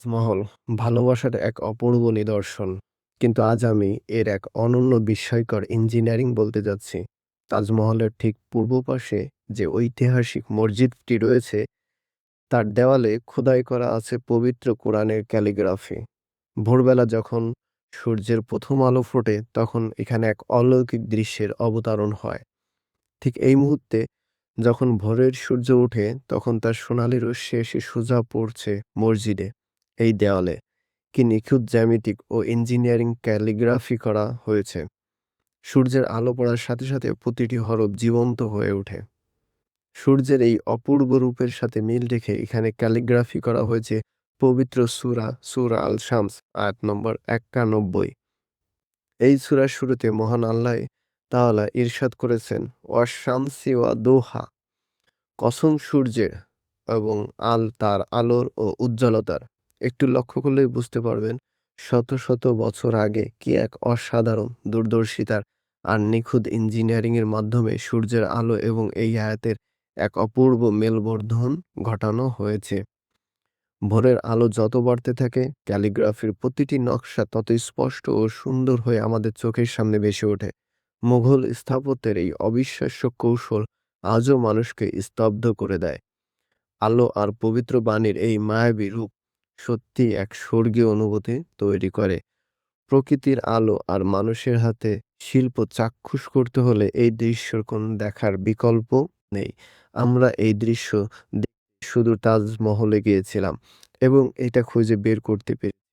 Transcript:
মহল ভালোবাসার এক অপূর্ব নিদর্শন। কিন্তু আজ আমি এর এক অনন্য বিস্ময়কর ইঞ্জিনিয়ারিং বলতে যাচ্ছি। তাজমহলের ঠিক পূর্ব পাশে যে ঐতিহাসিক মসজিদটি রয়েছে, তার দেওয়ালে খোদাই করা আছে পবিত্র কোরআনের ক্যালিগ্রাফি। ভোরবেলা যখন সূর্যের প্রথম আলো ফোটে, তখন এখানে এক অলৌকিক দৃশ্যের অবতারণ হয়। ঠিক এই মুহূর্তে যখন ভোরের সূর্য ওঠে, তখন তার সোনালি রশ্মি এসে সোজা পড়ছে মসজিদে, এই দেওয়ালে। কি নিখুঁত জ্যামিতিক ও ইঞ্জিনিয়ারিং ক্যালিগ্রাফি করা হয়েছে! সূর্যের আলো পড়ার সাথে সাথে প্রতিটি হরফ জীবন্ত হয়ে ওঠে। সূর্যের এই অপূর্ব রূপের সাথে মিল রেখে এখানে ক্যালিগ্রাফি করা হয়েছে পবিত্র সূরা আল শামস আয়াত নম্বর ৯১। এই সূরার শুরুতে মহান আল্লাহ তাআলা ইরশাদ করেছেন, ওয়াশ-শামসি ওয়া দোহা, কসম সূর্যের এবং তার আলোর ও উজ্জ্বলতার। একটু লক্ষ্য করলেই বুঝতে পারবেন শত শত বছর আগে কি এক অসাধারণ দূরদর্শিতার আর নিখুঁত ইঞ্জিনিয়ারিং এর মাধ্যমে সূর্যের আলো এবং এই আয়াতের এক অপূর্ব মেলবর্ধন ঘটানো হয়েছে। ভোরের আলো যত বাড়তে থাকে, ক্যালিগ্রাফির প্রতিটি নকশা তত স্পষ্ট ও সুন্দর হয়ে আমাদের চোখের সামনে ভেসে ওঠে। মুঘল স্থাপত্যের এই অবিশ্বাস্য কৌশল আজও মানুষকে স্তব্ধ করে দেয়। আলো আর পবিত্র বাণীর এই মায়াবী রূপ সত্যিই এক স্বর্গীয় অনুভূতি তৈরি করে। প্রকৃতির আলো আর মানুষের হাতে শিল্প চাক্ষুষ করতে হলে এই দৃশ্যর কোনো দেখার বিকল্প নেই। আমরা এই দৃশ্য দেখতে শুধু তাজমহলে গিয়েছিলাম এবং এটা খুঁজে বের করতে পেরেছি